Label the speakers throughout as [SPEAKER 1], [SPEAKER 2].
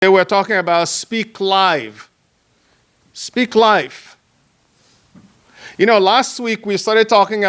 [SPEAKER 1] They were talking about speak live. Speak life. Last week we started answering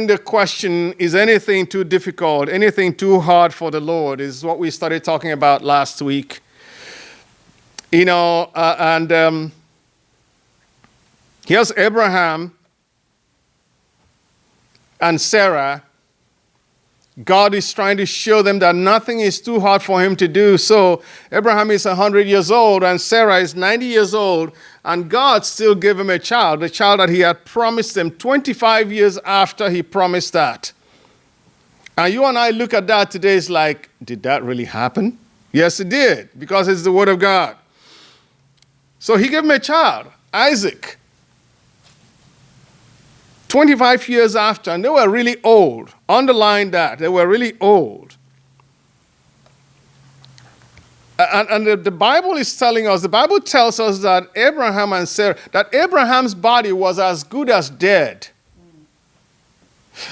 [SPEAKER 1] the question, is anything too difficult, anything too hard for the Lord, is what we started talking about last week. Here's Abraham and Sarah. God is trying to show them that nothing is too hard for him to do. So Abraham is 100 years old and Sarah is 90 years old, and God still gave him a child, the child that he had promised them 25 years after he promised that. And you and I look at that today, it's like, did that really happen? Yes, it did, because it's the word of God. So he gave him a child, Isaac. 25 years after, and they were really old. Underline that. They were really old. And the Bible is telling us, the Bible tells us that Abraham and Sarah, that Abraham's body was as good as dead.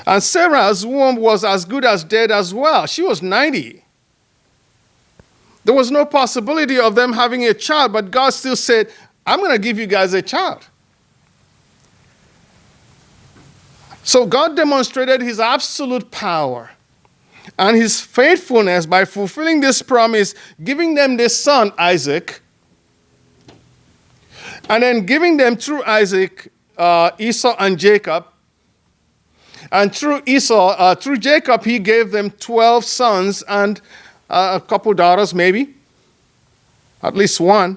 [SPEAKER 1] And Sarah's womb was as good as dead as well. She was 90. There was no possibility of them having a child, but God still said, I'm going to give you guys a child. So God demonstrated his absolute power and his faithfulness by fulfilling this promise, giving them this son, Isaac, and then giving them through Isaac, Esau and Jacob. And through Jacob, he gave them 12 sons and a couple daughters, maybe, at least one.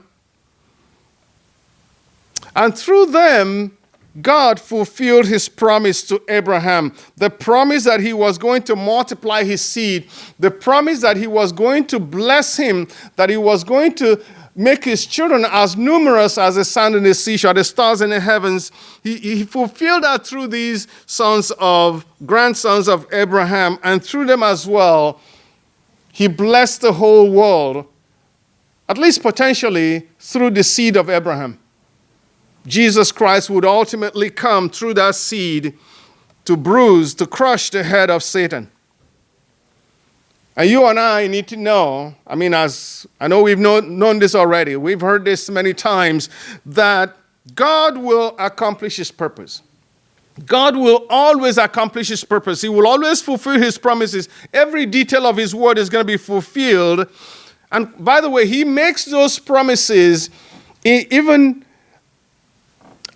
[SPEAKER 1] And through them, God fulfilled his promise to Abraham, the promise that he was going to multiply his seed, the promise that he was going to bless him, that he was going to make his children as numerous as the sand in the seashore, the stars in the heavens. He fulfilled that through these grandsons of Abraham, and through them as well, he blessed the whole world, at least potentially through the seed of Abraham. Jesus Christ would ultimately come through that seed to crush the head of Satan. And you and I need to know, as I know we've known this already, we've heard this many times, that God will accomplish his purpose. God will always accomplish his purpose. He will always fulfill his promises. Every detail of his word is going to be fulfilled. And by the way, he makes those promises in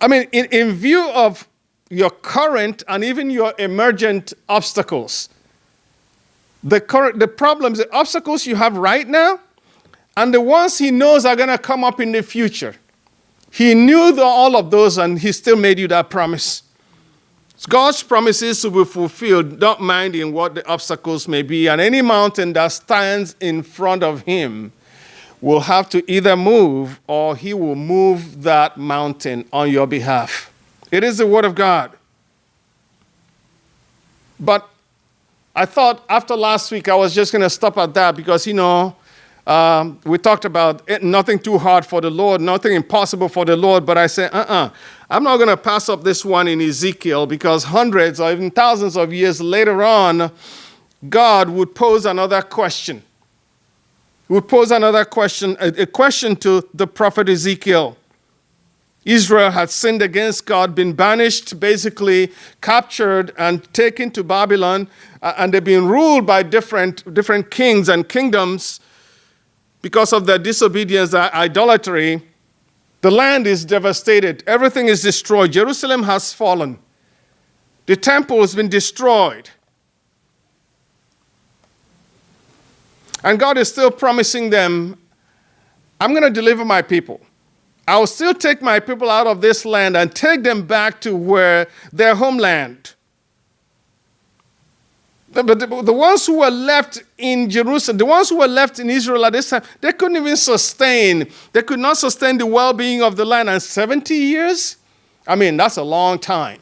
[SPEAKER 1] view of your current and even your emergent obstacles. The problems, the obstacles you have right now, and the ones he knows are going to come up in the future. He knew all of those, and he still made you that promise. God's promises will be fulfilled, not minding what the obstacles may be. And any mountain that stands in front of him will have to either move, or he will move that mountain on your behalf. It is the word of God. But I thought after last week I was just going to stop at that, because, we talked about nothing too hard for the Lord, nothing impossible for the Lord. But I said, I'm not going to pass up this one in Ezekiel, because hundreds or even thousands of years later on, God would pose another question. A question to the prophet Ezekiel. Israel had sinned against God, been banished, basically captured and taken to Babylon, and they've been ruled by different kings and kingdoms because of their disobedience, their idolatry. The land is devastated. Everything is destroyed. Jerusalem has fallen. The temple has been destroyed. And God is still promising them, I'm going to deliver my people. I will still take my people out of this land and take them back to their homeland. But the ones who were left in Jerusalem, the ones who were left in Israel at this time, they could not sustain the well-being of the land. And 70 years? That's a long time.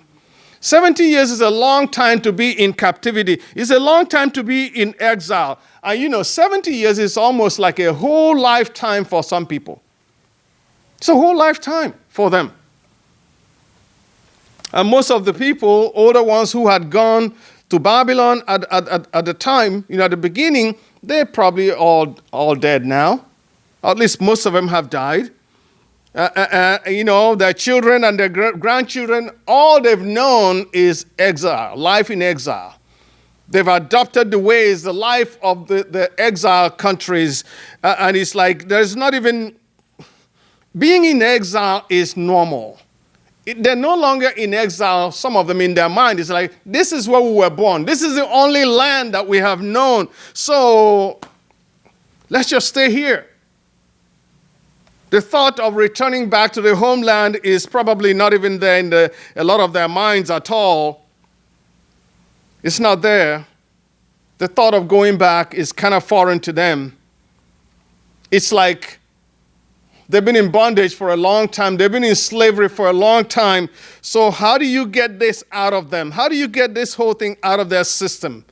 [SPEAKER 1] 70 years is a long time to be in captivity. It's a long time to be in exile. And 70 years is almost like a whole lifetime for some people. It's a whole lifetime for them. And most of the people, older ones who had gone to Babylon at the time, at the beginning, They're probably all dead now. At least most of them have died. Their children and their grandchildren, all they've known is exile, life in exile. They've adopted the ways, the life of the exile countries. And it's like there's not even, being in exile is normal. They're no longer in exile, some of them in their mind. It's like, this is where we were born. This is the only land that we have known. So let's just stay here. The thought of returning back to the homeland is probably not even there in a lot of their minds at all. It's not there. The thought of going back is kind of foreign to them. It's like they've been in bondage for a long time. They've been in slavery for a long time. So how do you get this out of them? How do you get this whole thing out of their system?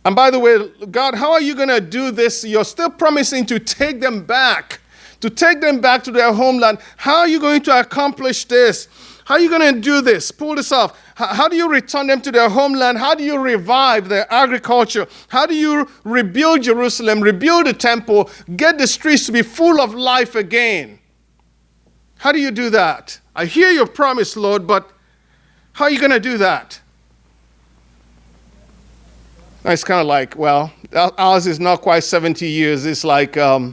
[SPEAKER 1] And by the way, God, how are you going to do this? You're still promising to take them back to their homeland. How are you going to accomplish this? How are you going to do this? Pull this off. How do you return them to their homeland? How do you revive their agriculture? How do you rebuild Jerusalem, rebuild the temple, get the streets to be full of life again? How do you do that? I hear your promise, Lord, but how are you going to do that? It's kind of like, well, ours is not quite 70 years. It's like, a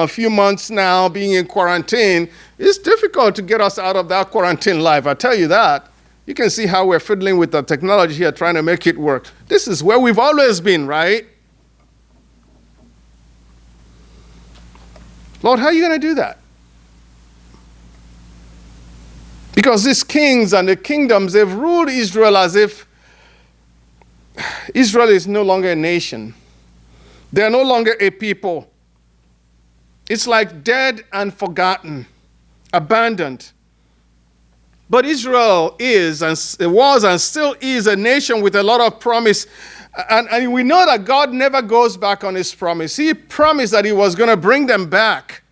[SPEAKER 1] few months now being in quarantine. It's difficult to get us out of that quarantine life. I tell you that. You can see how we're fiddling with the technology here, trying to make it work. This is where we've always been, right? Lord, how are you going to do that? Because these kings and the kingdoms, they've ruled Israel as if Israel is no longer a nation. They're no longer a people. It's like dead and forgotten, abandoned. But Israel is, and it was and still is, a nation with a lot of promise. And we know that God never goes back on his promise. He promised that he was going to bring them back.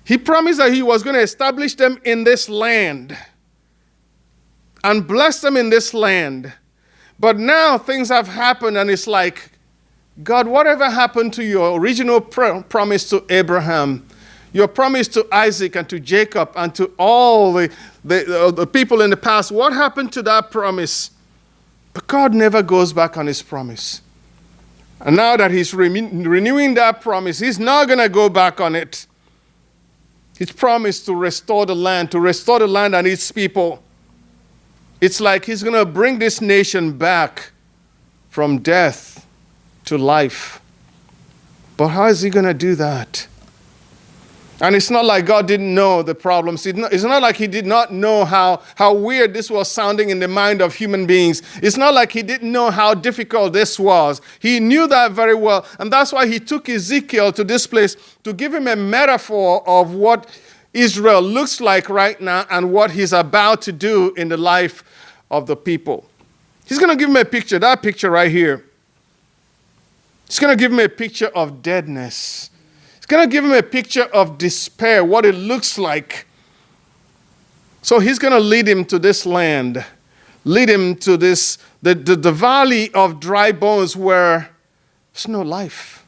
[SPEAKER 1] He promised that he was going to establish them in this land and bless them in this land. But now things have happened, and it's like, God, whatever happened to your original promise to Abraham, your promise to Isaac and to Jacob and to all the people in the past, what happened to that promise? But God never goes back on his promise. And now that he's renewing that promise, he's not going to go back on it. He's promised to restore the land and its people. It's like he's going to bring this nation back from death to life. But how is he going to do that? And it's not like God didn't know the problems. It's not like he did not know how weird this was sounding in the mind of human beings. It's not like he didn't know how difficult this was. He knew that very well. And that's why he took Ezekiel to this place to give him a metaphor of what Israel looks like right now and what he's about to do in the life of the people. He's going to give him a picture, that picture right here. He's going to give him a picture of deadness. He's going to give him a picture of despair, what it looks like. So he's going to lead him to this land, lead him to this, the valley of dry bones where there's no life.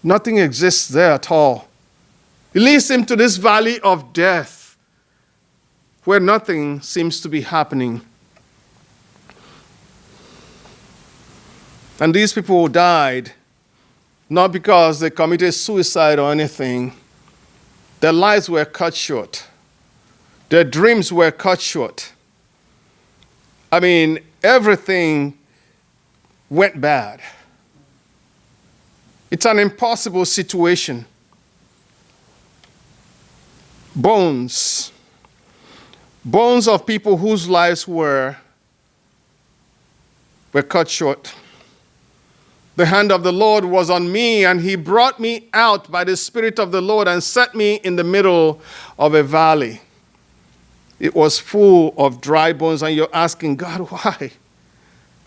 [SPEAKER 1] Nothing exists there at all. He leads him to this valley of death where nothing seems to be happening. And these people died not because they committed suicide or anything. Their lives were cut short. Their dreams were cut short. I mean, everything went bad. It's an impossible situation. Bones of people whose lives were cut short. The hand of the Lord was on me, and he brought me out by the Spirit of the Lord and set me in the middle of a valley. It was full of dry bones, and you're asking, God, why?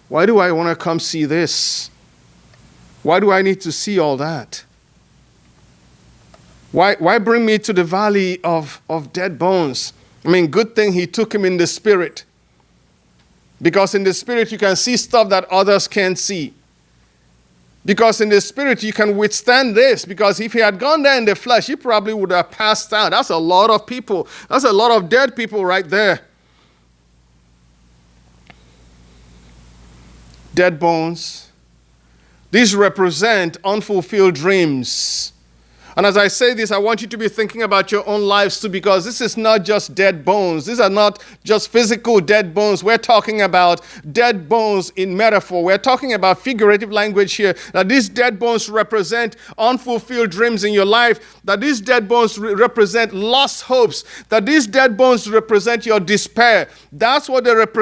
[SPEAKER 1] Why do I want to come see this? Why do I need to see all that? Why bring me to the valley of dead bones? I mean, good thing he took him in the Spirit. Because in the spirit, you can see stuff that others can't see. Because in the spirit, you can withstand this. Because if he had gone there in the flesh, he probably would have passed out. That's a lot of people. That's a lot of dead people right there. Dead bones. These represent unfulfilled dreams. And as I say this, I want you to be thinking about your own lives too, because this is not just dead bones. These are not just physical dead bones. We're talking about dead bones in metaphor. We're talking about figurative language here. That these dead bones represent unfulfilled dreams in your life. That these dead bones represent lost hopes. That these dead bones represent your despair. That's what they represent.